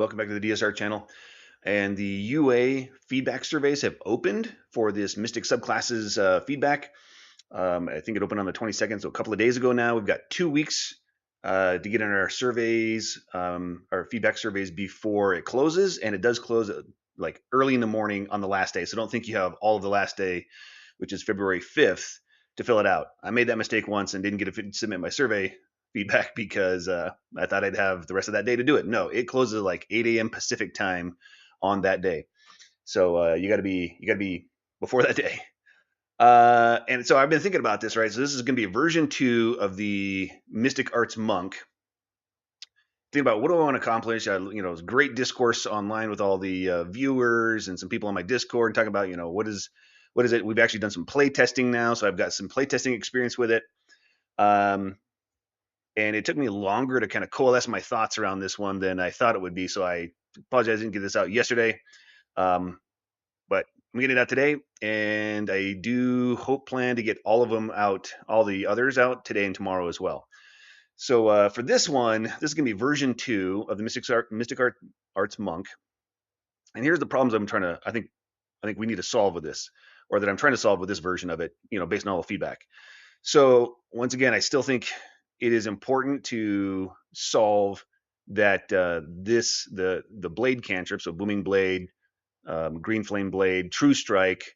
Welcome back to the DSR channel. And the UA feedback surveys have opened for this Mystic subclasses feedback. I think it opened on the 22nd, so a couple of days ago now. We've got 2 weeks to get in our surveys, our feedback surveys before it closes, and it does close like early in the morning on the last day. So don't think you have all of the last day, which is February 5th, to fill it out. I made that mistake once and didn't get to submit my survey feedback because I thought I'd have the rest of that day to do it. No, it closes at like 8 a.m. Pacific time on that day. So you got to be before that day. And so I've been thinking about this, right? So this is going to be version 2 of the Mystic Arts Monk. Think about what do I want to accomplish? It was great discourse online with all the viewers and some people on my Discord talking about, what is it? We've actually done some play testing now, so I've got some play testing experience with it. And it took me longer to kind of coalesce my thoughts around this one than I thought it would be. So I apologize I didn't get this out yesterday, but I'm getting it out today, and I do plan to get all of them out, all the others out today and tomorrow as well. So for this one, this is going to be version 2 of the Mystic Arts Monk. And here's the problems I think we need to solve with this, or that I'm trying to solve with this version of it, based on all the feedback. So once again, I still think it is important to solve that the blade cantrip, so booming blade, green flame blade, true strike,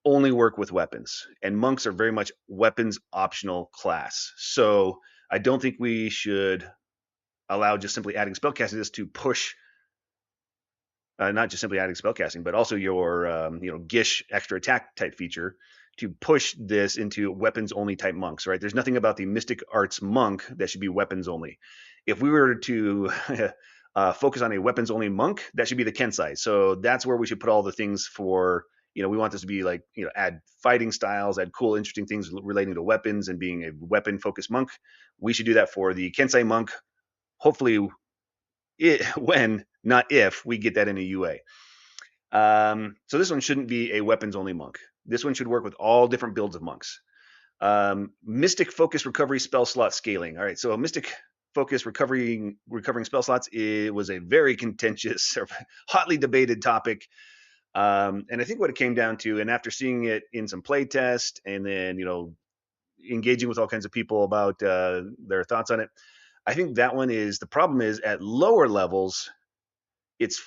only work with weapons, and monks are very much weapons optional class. So I don't think we should allow just simply adding spellcasting this to push, not just simply adding spellcasting, but also your Gish extra attack type feature to push this into weapons only type monks, right? There's nothing about the Mystic Arts Monk that should be weapons only. If we were to focus on a weapons only monk, that should be the Kensai. So that's where we should put all the things for, we want this to be like, add fighting styles, add cool, interesting things relating to weapons and being a weapon focused monk. We should do that for the Kensai monk. Hopefully, when, not if, we get that in a UA. So this one shouldn't be a weapons only monk. This one should work with all different builds of monks. Mystic focus recovery spell slot scaling. All right, so Mystic focus recovering spell slots, it was a very contentious, hotly debated topic. And I think what it came down to, and after seeing it in some playtest and then, engaging with all kinds of people about their thoughts on it, I think that one is, the problem is at lower levels, it's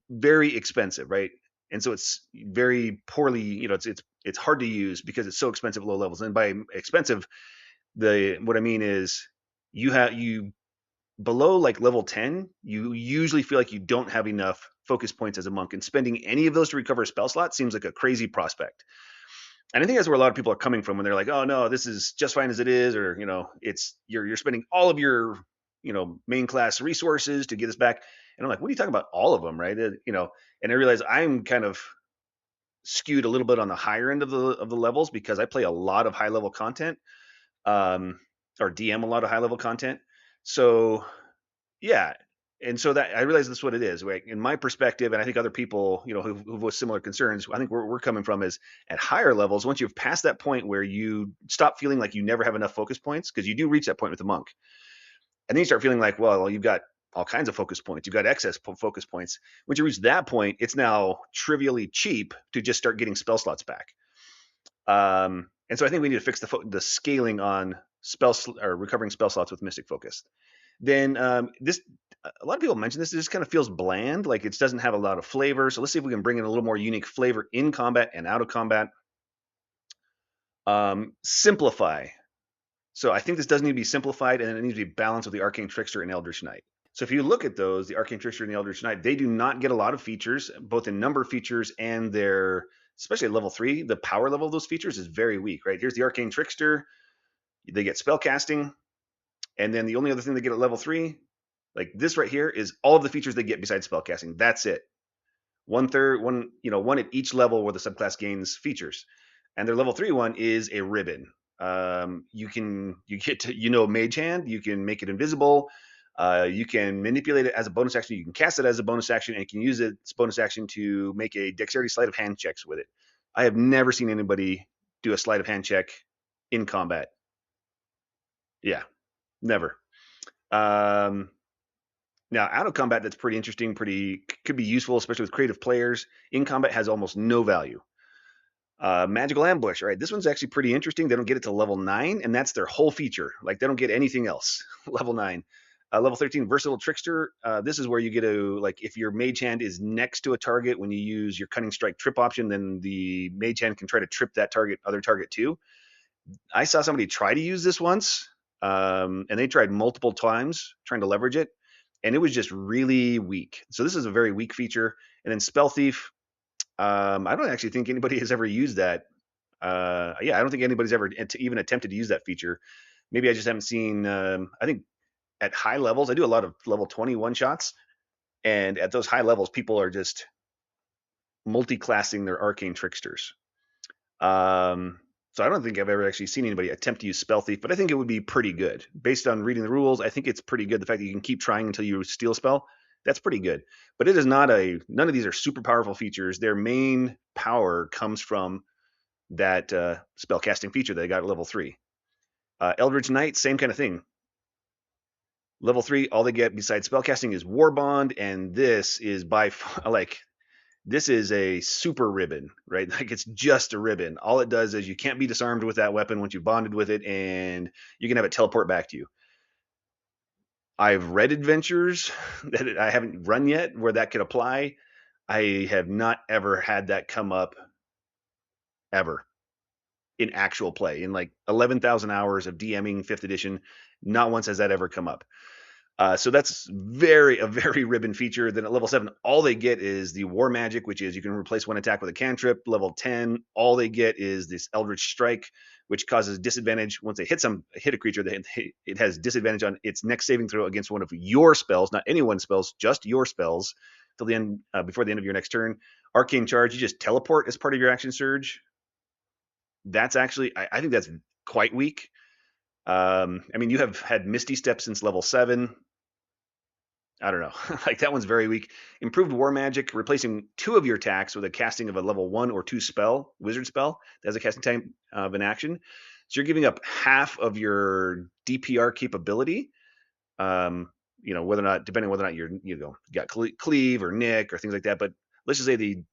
very expensive, right? And so it's very poorly, it's hard to use because it's so expensive at low levels. And by expensive, what I mean is you below like level 10, you usually feel like you don't have enough focus points as a monk, and spending any of those to recover a spell slot seems like a crazy prospect. And I think that's where a lot of people are coming from when they're like, oh no, this is just fine as it is, or it's you're spending all of your main class resources to get this back. And I'm like, what are you talking about? All of them, right? And I realize I'm kind of skewed a little bit on the higher end of the levels because I play a lot of high level content, or DM a lot of high level content. So yeah, and so that I realize that's what it is. Right? In my perspective, and I think other people, who have similar concerns, I think we're coming from is at higher levels. Once you've passed that point where you stop feeling like you never have enough focus points, because you do reach that point with the monk, and then you start feeling like, well, you've got all kinds of focus points. You've got excess focus points. Once you reach that point, it's now trivially cheap to just start getting spell slots back. And so I think we need to fix the scaling on or recovering spell slots with Mystic Focus. Then this, a lot of people mention this. It just kind of feels bland, like it doesn't have a lot of flavor. So let's see if we can bring in a little more unique flavor in combat and out of combat. Simplify. So I think this does need to be simplified, and it needs to be balanced with the Arcane Trickster and Eldritch Knight. So if you look at those, the Arcane Trickster and the Eldritch Knight, they do not get a lot of features, both in number of features and their, especially at level 3, the power level of those features is very weak, right? Here's the Arcane Trickster. They get spellcasting, and then the only other thing they get at level 3, like this right here, is all of the features they get besides spellcasting. That's it. One at each level where the subclass gains features. And their level 3 one is a ribbon. You get to, Mage Hand, you can make it invisible. You can manipulate it as a bonus action. You can cast it as a bonus action, and you can use its bonus action to make a dexterity sleight of hand checks with it. I have never seen anybody do a sleight of hand check in combat. Yeah, never. Now, out of combat, that's pretty interesting, pretty could be useful, especially with creative players. In combat has almost no value. Magical ambush, all right? This one's actually pretty interesting. They don't get it to level 9, and that's their whole feature. Like they don't get anything else. Level 9. Level 13, versatile trickster. This is where you get to, like, if your mage hand is next to a target when you use your cunning strike trip option, then the mage hand can try to trip that other target too. I saw somebody try to use this once, and they tried multiple times trying to leverage it, and it was just really weak. So this is a very weak feature. And then spell thief. I don't actually think anybody has ever used that. Yeah, I don't think anybody's ever even attempted to use that feature. Maybe I just haven't seen. I think at high levels, I do a lot of level 21 shots, and at those high levels, people are just multi-classing their arcane tricksters. Um, so I don't think I've ever actually seen anybody attempt to use spell thief, but I think it would be pretty good based on reading the rules. I think it's pretty good. The fact that you can keep trying until you steal a spell, that's pretty good. But it is not a. None of these are super powerful features. Their main power comes from that spell casting feature that they got at level 3. Eldritch Knight, same kind of thing. Level 3, all they get besides spellcasting is War Bond, and this is by like this is a super ribbon, right? Like it's just a ribbon. All it does is you can't be disarmed with that weapon once you've bonded with it, and you can have it teleport back to you. I've read adventures that I haven't run yet where that could apply. I have not ever had that come up ever in actual play. In like 11,000 hours of DMing 5th edition, not once has that ever come up. So that's a very ribbon feature. Then at level 7, all they get is the War Magic, which is you can replace one attack with a cantrip. Level 10, all they get is this Eldritch Strike, which causes disadvantage once they hit a creature. It has disadvantage on its next saving throw against one of your spells, not anyone's spells, just your spells, till the end before the end of your next turn. Arcane Charge, you just teleport as part of your action surge. That's actually, I think that's quite weak. I mean, you have had Misty Step since level 7. I don't know. Like that one's very weak. Improved War Magic, replacing 2 of your attacks with a casting of a level 1 or 2 spell, wizard spell, that has a casting time of an action. So you're giving up half of your DPR capability. Whether or not, depending on whether or not you got cleave or nick or things like that. But let's just say the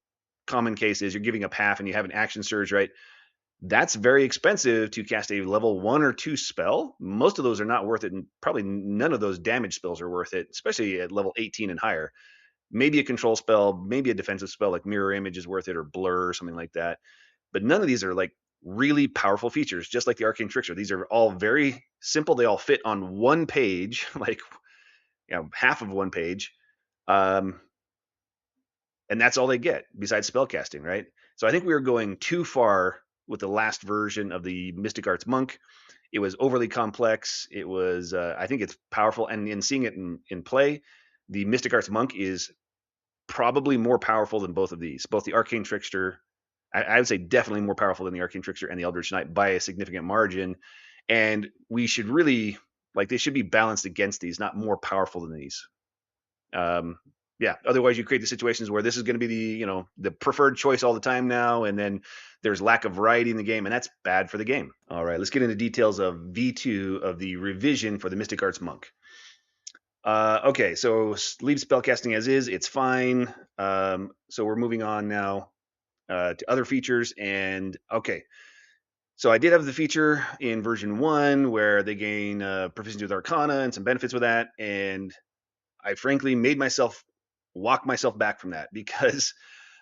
common case is you're giving up half and you have an action surge, right? That's very expensive to cast a level 1 or 2 spell. Most of those are not worth it, and probably none of those damage spells are worth it, especially at level 18 and higher. Maybe a control spell, maybe a defensive spell like Mirror Image is worth it, or Blur or something like that. But none of these are like really powerful features, just like the Arcane Trickster. These are all very simple. They all fit on one page, like half of one page. Um, and that's all they get besides spellcasting, right? So I think we were going too far with the last version of the Mystic Arts Monk. It was overly complex. It was, I think it's powerful. And in seeing it in play, the Mystic Arts Monk is probably more powerful than both of these. Both the Arcane Trickster, I would say definitely more powerful than the Arcane Trickster and the Eldritch Knight by a significant margin. And we should really, like, they should be balanced against these, not more powerful than these. Yeah, otherwise you create the situations where this is going to be the preferred choice all the time now, and then there's lack of variety in the game, and that's bad for the game. All right, let's get into details of V2 of the revision for the Mystic Arts Monk. Okay, so leave spellcasting as is, it's fine. So we're moving on now to other features, and okay. So I did have the feature in version 1 where they gain proficiency with Arcana and some benefits with that, and I frankly made myself walk myself back from that because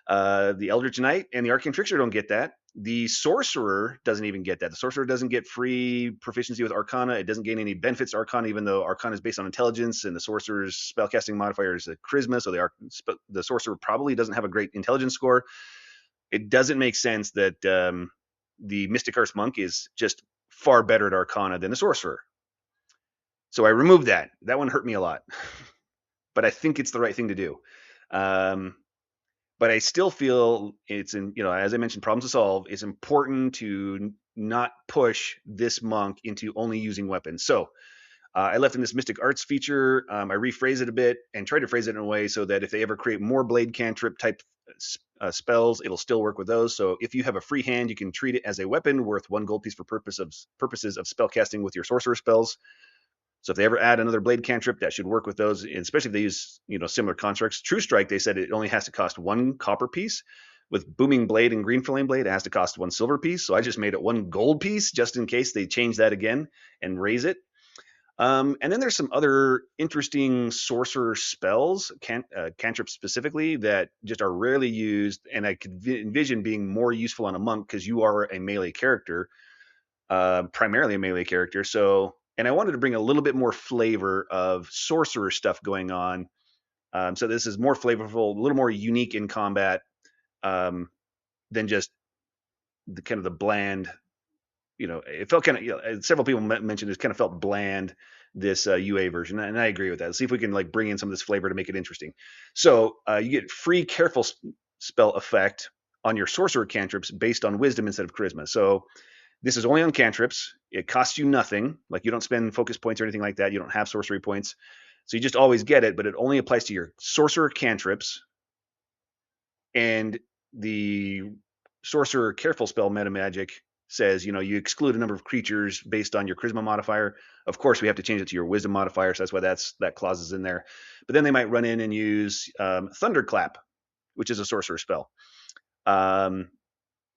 the Eldritch Knight and the Arcane Trickster don't get that. The Sorcerer doesn't even get that. The Sorcerer doesn't get free proficiency with Arcana. It doesn't gain any benefits to Arcana, even though Arcana is based on intelligence, and the Sorcerer's spellcasting modifier is a Charisma, so the Sorcerer probably doesn't have a great intelligence score. It doesn't make sense that the Mystic Arts Monk is just far better at Arcana than the Sorcerer. So I removed that. That one hurt me a lot. But I think it's the right thing to do. But I still feel it's as I mentioned, problems to solve. It's important to not push this monk into only using weapons. So I left in this Mystic Arts feature. I rephrase it a bit and try to phrase it in a way so that if they ever create more blade cantrip type spells, it'll still work with those. So if you have a free hand, you can treat it as a weapon worth 1 gold piece for purposes of spellcasting with your sorcerer spells. So if they ever add another blade cantrip, that should work with those, especially if they use similar constructs. True Strike, they said it only has to cost 1 copper piece. With Booming Blade and Green Flame Blade, it has to cost 1 silver piece. So I just made it 1 gold piece just in case they change that again and raise it. And then there's some other interesting sorcerer spells, cantrips specifically, that just are rarely used, and I could envision being more useful on a monk because you are a melee character, primarily a melee character. So, and I wanted to bring a little bit more flavor of sorcerer stuff going on. So this is more flavorful, a little more unique in combat um, than just the kind of the bland. It felt kind of. Several people mentioned it kind of felt bland. This UA version, and I agree with that. Let's see if we can like bring in some of this flavor to make it interesting. So you get free careful spell effect on your sorcerer cantrips based on wisdom instead of charisma. So this is only on cantrips. It costs you nothing. Like you don't spend focus points or anything like that. You don't have sorcery points. So you just always get it, but it only applies to your sorcerer cantrips. And the sorcerer careful spell meta magic says, you exclude a number of creatures based on your charisma modifier. Of course, we have to change it to your wisdom modifier, so that's why that clause is in there. But then they might run in and use Thunderclap, which is a sorcerer spell.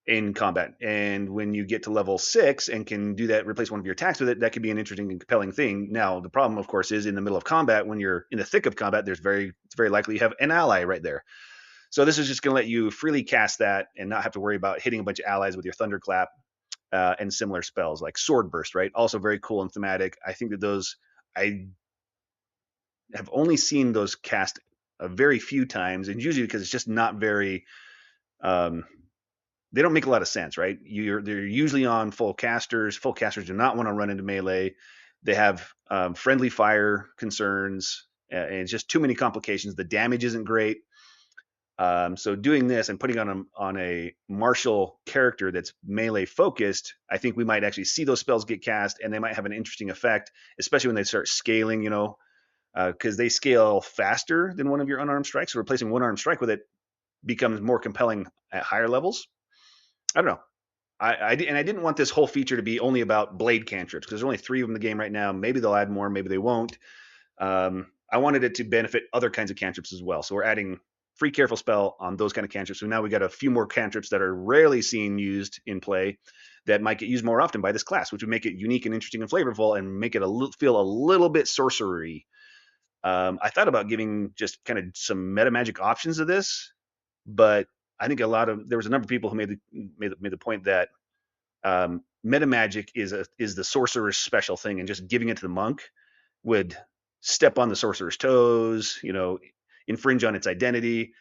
In combat. And when you get to level 6 and can do that, replace one of your attacks with it, that could be an interesting and compelling thing. Now, the problem, of course, is in the middle of combat, when you're in the thick of combat, it's very likely you have an ally right there. So this is just going to let you freely cast that and not have to worry about hitting a bunch of allies with your Thunderclap and similar spells like Sword Burst, right? Also very cool and thematic. I think that those, I have only seen those cast a very few times, and usually because it's just not very they don't make a lot of sense, right? They're usually on full casters. Full casters do not want to run into melee. They have friendly fire concerns, and it's just too many complications. The damage isn't great. So doing this and putting on a martial character that's melee focused, I think we might actually see those spells get cast, and they might have an interesting effect, especially when they start scaling. Because they scale faster than one of your unarmed strikes. So replacing one armed strike with it becomes more compelling at higher levels. I don't know. I didn't want this whole feature to be only about blade cantrips because there's only 3 of them in the game right now. Maybe they'll add more, maybe they won't. I wanted it to benefit other kinds of cantrips as well. So we're adding free careful spell on those kind of cantrips. So now we got a few more cantrips that are rarely seen used in play that might get used more often by this class, which would make it unique and interesting and flavorful and make it feel a little bit sorcery. I thought about giving just kind of some meta magic options of this, but I think there was a number of people who made the point that meta magic is the sorcerer's special thing, and just giving it to the monk would step on the sorcerer's toes, infringe on its identity.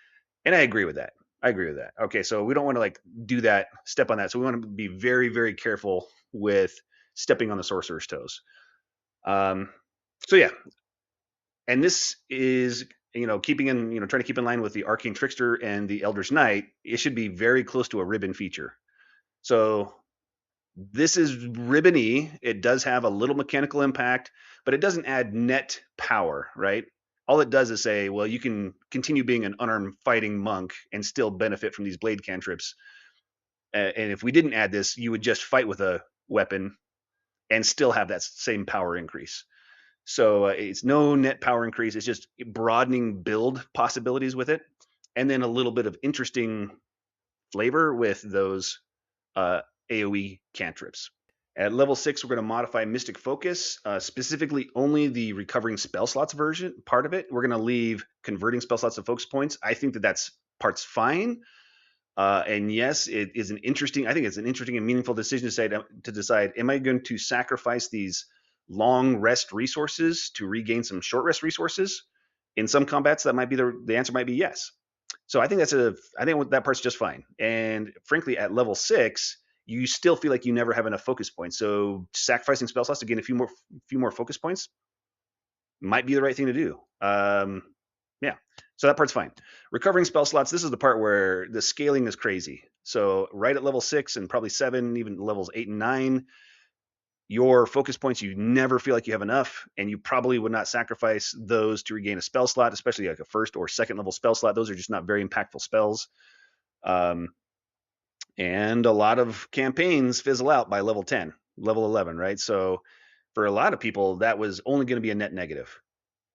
And I agree with that. Okay, so we don't want to like do that, step on that. So we want to be very, very careful with stepping on the sorcerer's toes. So yeah, and this is keeping in trying to keep in line with the Arcane Trickster and the Eldritch Knight. It should be very close to a ribbon feature. So this is ribbon-y. It does have a little mechanical impact, but it doesn't add net power, right? All it does is say, well, you can continue being an unarmed fighting monk and still benefit from these blade cantrips. And if we didn't add this, you would just fight with a weapon and still have that same power increase. So it's no net power increase. It's just broadening build possibilities with it, and then a little bit of interesting flavor with those AoE cantrips. At level 6, we're going to modify Mystic Focus, specifically only the recovering spell slots version part of it. We're going to leave converting spell slots to focus points. I think that's part's fine. And yes, it is I think it's an interesting and meaningful decision to decide, am I going to sacrifice these long rest resources to regain some short rest resources? In some combats, that might be the answer might be yes. So I think that part's just fine. And frankly, at level 6, you still feel like you never have enough focus points. So sacrificing spell slots to gain a few more focus points might be the right thing to do. Yeah, so that part's fine. Recovering spell slots, this is the part where the scaling is crazy. So right at level 6 and probably 7, even levels 8 and 9, your focus points, you never feel like you have enough, and you probably would not sacrifice those to regain a spell slot, especially like a first or second level spell slot. Those are just not very impactful spells. And a lot of campaigns fizzle out by level 10, level 11, right? So For a lot of people, that was only going to be a net negative.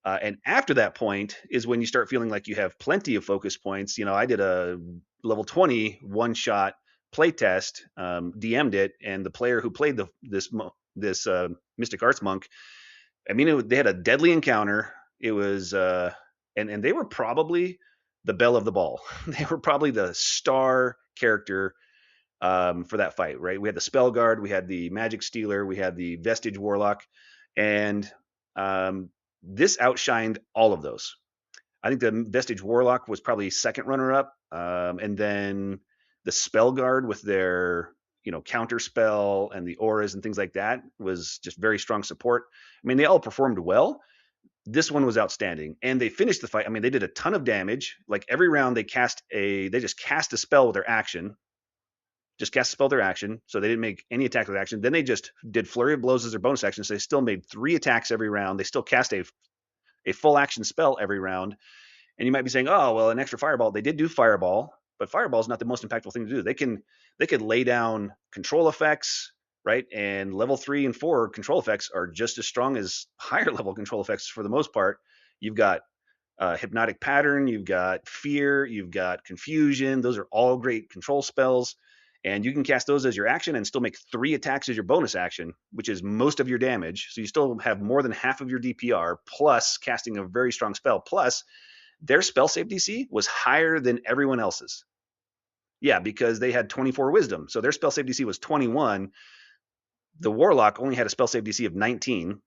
And after that point is when you start feeling like you have plenty of focus points. I did a level 20 one-shot playtest, DM'd it, and the player who played this Mystic Arts monk, I mean, they had a deadly encounter. It was, and they were probably the belle of the ball. They were probably the star character for that fight, right? We had the Spell Guard, we had the Magic Stealer, we had the Vestige Warlock, and um, this outshined all of those. I think the Vestige Warlock was probably second runner up, and then the Spell Guard with their counter spell and the auras and things like that was just very strong support. I mean, they all performed well. This one was outstanding, and they finished the fight. I mean, they did a ton of damage. Like every round, they just cast a spell with their action, just cast a spell their action, so they didn't make any attack with action. Then they just did flurry of blows as their bonus action, so they still made 3 attacks every round. They still cast a full action spell every round. And you might be saying, oh, well, an extra fireball. They did do fireball, but fireball is not the most impactful thing to do. They could lay down control effects, right? And level 3 and 4 control effects are just as strong as higher level control effects for the most part. You've got hypnotic pattern, you've got fear, you've got confusion. Those are all great control spells. And you can cast those as your action and still make 3 attacks as your bonus action, which is most of your damage. So you still have more than half of your DPR, plus casting a very strong spell. Plus, their spell save DC was higher than everyone else's. Yeah, because they had 24 wisdom. So their spell save DC was 21. The Warlock only had a spell save DC of 19,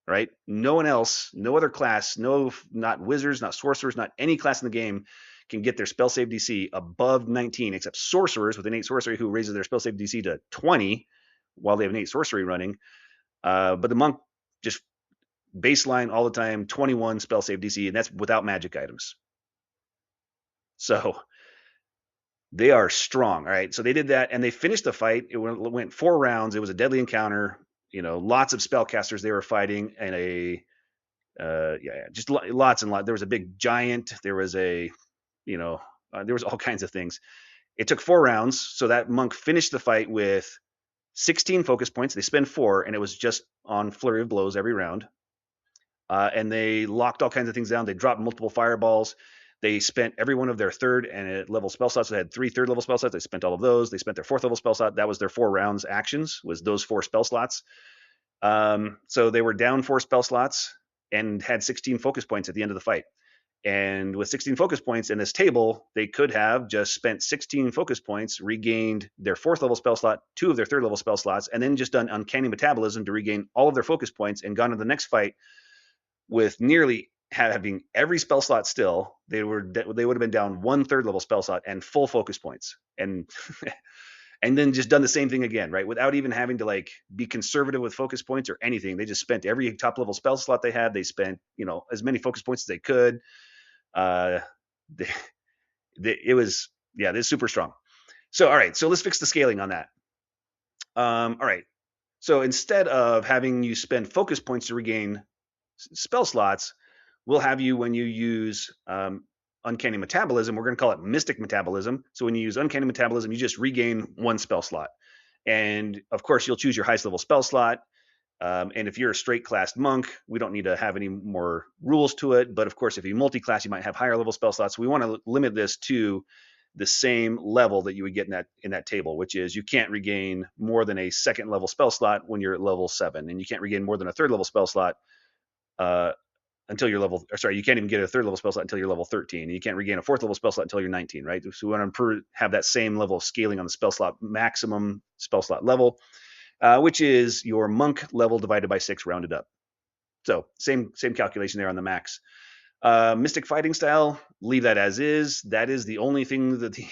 right? No one else, no other class, not wizards, not sorcerers, not any class in the game can get their spell save DC above 19, except sorcerers with innate sorcery who raises their spell save DC to 20 while they have innate sorcery running. But the monk just baseline all the time, 21 spell save DC, and that's without magic items. So they are strong. All right. So they did that and they finished the fight. It went 4 rounds. It was a deadly encounter. Lots of spellcasters they were fighting, and just lots and lots. There was a big giant. There was there was all kinds of things. It took 4 rounds. So that monk finished the fight with 16 focus points. They spent 4, and it was just on flurry of blows every round. And they locked all kinds of things down. They dropped multiple fireballs. They spent every one of their 3rd and level spell slots. They had 3 3rd level spell slots. They spent all of those. They spent their 4th level spell slot. That was their 4 rounds actions, was those 4 spell slots. So they were down 4 spell slots and had 16 focus points at the end of the fight. And with 16 focus points in this table, they could have just spent 16 focus points, regained their 4th level spell slot, 2 of their 3rd level spell slots, and then just done Uncanny Metabolism to regain all of their focus points and gone to the next fight with nearly having every spell slot still. They would have been down 1/3 level spell slot and full focus points, and and then just done the same thing again, right? Without even having to be conservative with focus points or anything. They just spent every top level spell slot they had. They spent as many focus points as they could. It was this super strong. So all right, so let's fix the scaling on that. All right, so instead of having you spend focus points to regain spell slots, we'll have you, when you use Uncanny Metabolism, we're going to call it Mystic Metabolism. So when you use Uncanny Metabolism, you just regain 1 spell slot. And of course, you'll choose your highest level spell slot. And if you're a straight classed monk, we don't need to have any more rules to it. But of course, if you multi-class, you might have higher level spell slots. So we want to limit this to the same level that you would get in that table, which is you can't regain more than a 2nd level spell slot when you're at level 7, and you can't regain more than a 3rd level spell slot until you're you can't even get a 3rd level spell slot until you're level 13. And you can't regain a 4th level spell slot until you're 19, right? So we want to have that same level of scaling on the spell slot, maximum spell slot level, which is your monk level divided by 6 rounded up. So same calculation there on the max. Mystic fighting style, leave that as is. That is the only thing that the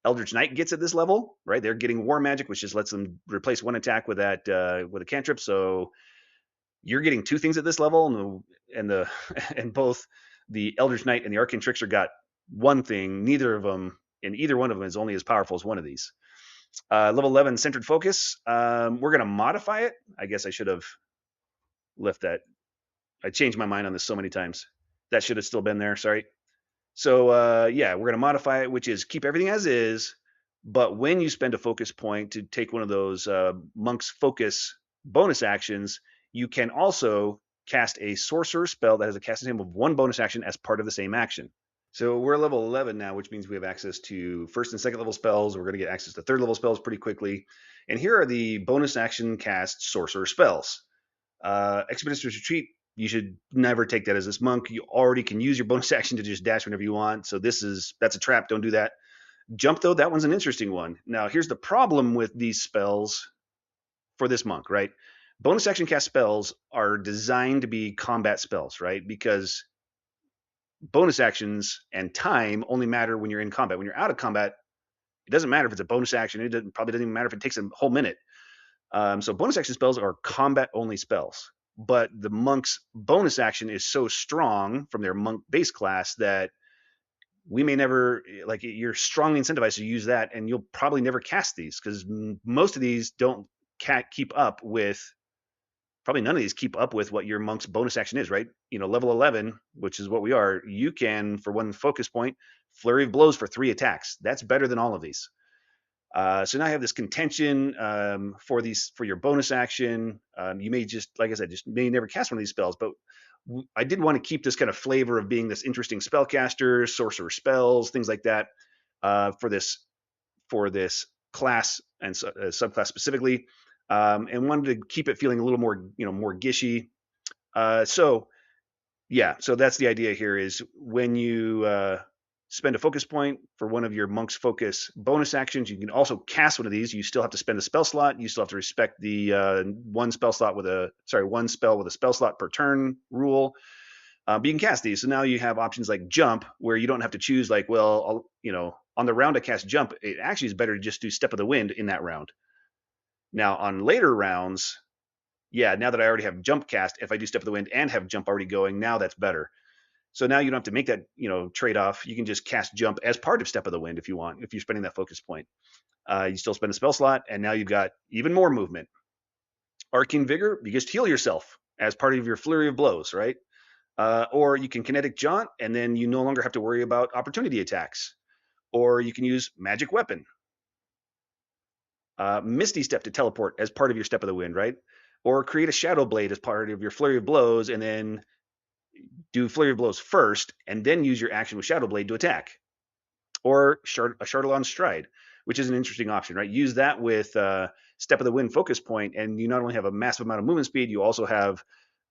Eldritch Knight gets at this level, right? They're getting War Magic, which just lets them replace 1 attack with with a cantrip. So you're getting 2 things at this level, and both the Eldritch Knight and the Arcane Trickster got 1 thing. Neither of them, and either one of them is only as powerful as one of these. Level 11, Centered Focus. We're going to modify it. I guess I should have left that. I changed my mind on this so many times. That should have still been there. Sorry. So we're going to modify it, which is keep everything as is. But when you spend a focus point to take one of those Monk's Focus bonus actions, you can also cast a sorcerer spell that has a casting time of 1 bonus action as part of the same action. So we're level 11 now, which means we have access to first and second level spells. We're going to get access to third level spells pretty quickly. And here are the bonus action cast sorcerer spells. Expeditious Retreat, you should never take that as this monk. You already can use your bonus action to just dash whenever you want. So that's a trap. Don't do that. Jump, though, that one's an interesting one. Now, here's the problem with these spells for this monk, right? Bonus action cast spells are designed to be combat spells, right? Because bonus actions and time only matter when you're in combat. When you're out of combat, it doesn't matter if it's a bonus action. Probably doesn't even matter if it takes a whole minute. So bonus action spells are combat only spells, but the monk's bonus action is so strong from their monk base class that we may never, like, you're strongly incentivized to use that, and you'll probably never cast these because most of these don't keep up with, probably none of these keep up with what your monk's bonus action is, right? Level 11, which is what we are, you can, for 1 focus point, flurry of blows for 3 attacks. That's better than all of these. So now I have this contention for your bonus action. You may just, like I said, just may never cast one of these spells, but I did want to keep this kind of flavor of being this interesting spellcaster, sorcerer spells, things like that, for this class and subclass specifically, and wanted to keep it feeling a little more, more gishy. So that's the idea here: is when you spend a focus point for one of your monk's focus bonus actions, you can also cast one of these. You still have to spend a spell slot. You still have to respect the one spell with a spell slot per turn rule. But you can cast these. So now you have options like jump, where you don't have to choose like, well, on the round I cast jump, it actually is better to just do step of the wind in that round. Now on later rounds, now that I already have jump cast, if I do step of the wind and have jump already going, now that's better. So now you don't have to make that, trade-off. You can just cast jump as part of step of the wind if you want, if you're spending that focus point. You still spend a spell slot, and now you've got even more movement. Arcane Vigor, you just heal yourself as part of your flurry of blows, right? Or you can kinetic jaunt, and then you no longer have to worry about opportunity attacks. Or you can use magic weapon. Misty Step to teleport as part of your step of the wind, right? Or create a shadow blade as part of your flurry of blows, and then do flurry of blows first, and then use your action with shadow blade to attack. Or a Chardalon Stride, which is an interesting option, right? Use that with step of the wind focus point, and you not only have a massive amount of movement speed, you also have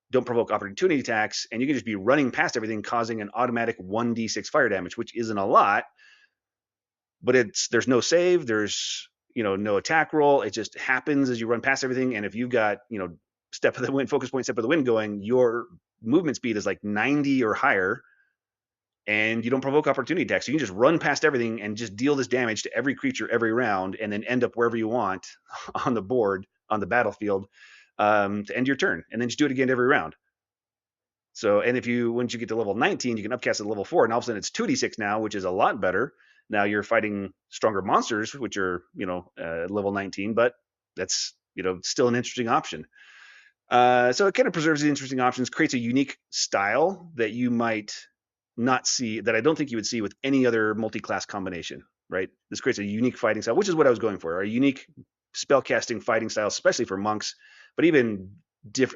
don't provoke opportunity attacks, and you can just be running past everything, causing an automatic 1d6 fire damage, which isn't a lot, but there's no save, there's no attack roll. It just happens as you run past everything, and if you've got step of the wind focus point, step of the wind going, your movement speed is like 90 or higher, and you don't provoke opportunity attacks. So you can just run past everything and just deal this damage to every creature every round, and then end up wherever you want on the board, on the battlefield, to end your turn, and then just do it again every round. So, and once you get to level 19, you can upcast it to level 4, and all of a sudden it's 2d6 now, which is a lot better. Now you're fighting stronger monsters, which are level 19, but that's still an interesting option. So it kind of preserves the interesting options, creates a unique style that you might not see, that I don't think you would see with any other multi-class combination, right? This creates a unique fighting style, which is what I was going for, a unique spellcasting fighting style, especially for monks, but even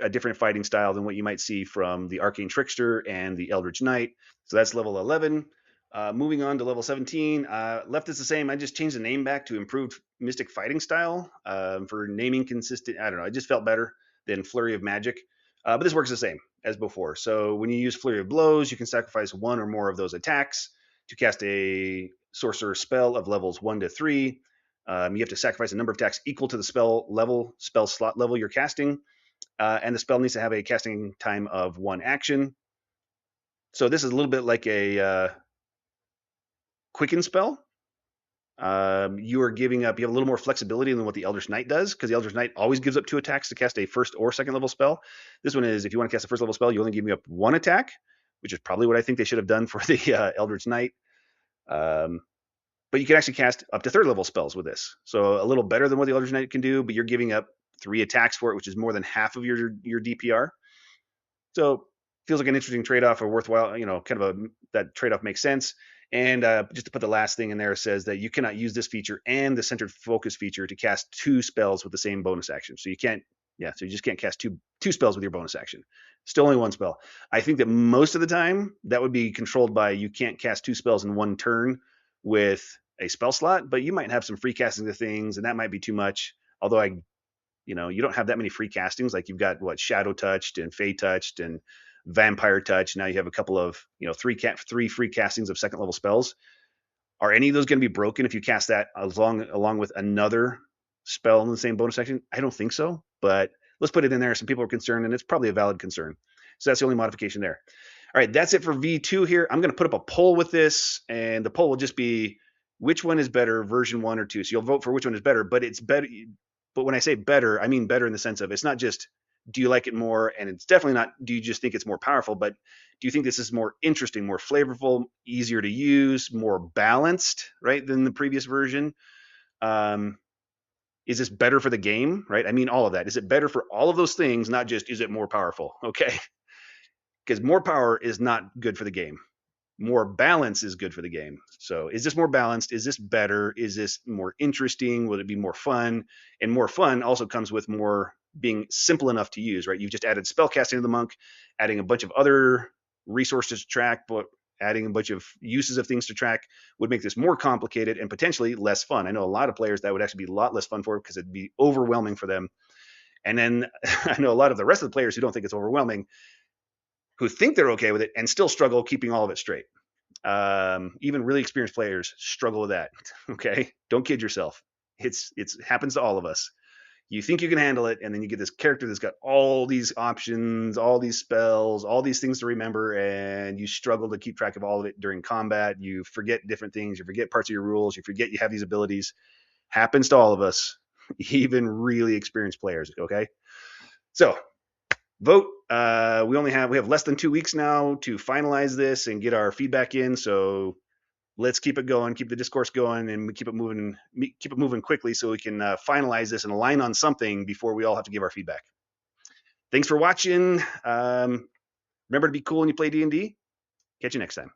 a different fighting style than what you might see from the Arcane Trickster and the Eldritch Knight. So that's level 11. Moving on to level 17, left is the same. I just changed the name back to Improved Mystic Fighting Style for naming consistent. I don't know. It just felt better than Flurry of Magic. But this works the same as before. So when you use Flurry of Blows, you can sacrifice 1 or more of those attacks to cast a sorcerer spell of levels 1 to 3. You have to sacrifice a number of attacks equal to the spell slot level you're casting. And the spell needs to have a casting time of 1 action. So this is a little bit like a quicken spell. You are giving up, you have a little more flexibility than what the Eldritch Knight does, because the Eldritch Knight always gives up 2 attacks to cast a first or second level spell. This one is, if you want to cast a first level spell, you only give me up 1 attack, which is probably what I think they should have done for the Eldritch Knight. But you can actually cast up to 3rd level spells with this. So a little better than what the Eldritch Knight can do, but you're giving up 3 attacks for it, which is more than half of your DPR. So feels like an interesting trade-off, or worthwhile, that trade-off makes sense. And just to put the last thing in there, says that you cannot use this feature and the centered focus feature to cast 2 spells with the same bonus action. So you can't Yeah, so you just can't cast two spells with your bonus action. Still only one spell. I think that most of the time that would be controlled by you can't cast two spells in one turn with a spell slot, but you might have some free castings of things, and that might be too much. Although you don't have that many free castings. Like you've got what Shadow Touched and Fey Touched and Vampire Touch. Now you have a couple of three free castings of second level spells. Are any of those going to be broken if you cast that along with another spell in the same bonus section? I don't think so, but let's put it in there. Some people are concerned, and it's probably a valid concern. So that's the only modification there. All right, that's it for V2 here. I'm going to put up a poll with this, and the poll will just be which one is better, version 1 or 2. So you'll vote for which one is better, but it's better. But when I say better, I mean better in the sense of it's not just do you like it more, and it's definitely not do you just think it's more powerful, but do you think this is more interesting, more flavorful, easier to use, more balanced, right, than the previous version? Is this better for the game, right? I mean, all of that. Is it better for all of those things, not just is it more powerful? Okay. Because more power is not good for the game. More balance is good for the game. So is this more balanced? Is this better? Is this more interesting? Will it be more fun? And more fun also comes with more being simple enough to use, right? You've just added spellcasting to the monk, adding a bunch of other resources to track, but adding a bunch of uses of things to track would make this more complicated and potentially less fun. I know a lot of players that would actually be a lot less fun for because it'd be overwhelming for them. And then I know a lot of the rest of the players who don't think it's overwhelming, who think they're okay with it and still struggle keeping all of it straight. Even really experienced players struggle with that. Okay, don't kid yourself. It happens to all of us. You think you can handle it, and then you get this character that's got all these options, all these spells, all these things to remember, and you struggle to keep track of all of it during combat. You forget different things. You forget parts of your rules. You forget you have these abilities. Happens to all of us, even really experienced players. Okay, so vote. We have less than 2 weeks now to finalize this and get our feedback in. So let's keep it going, keep the discourse going, and keep it moving quickly so we can finalize this and align on something before we all have to give our feedback. Thanks for watching. Remember to be cool when you play D&D. Catch you next time.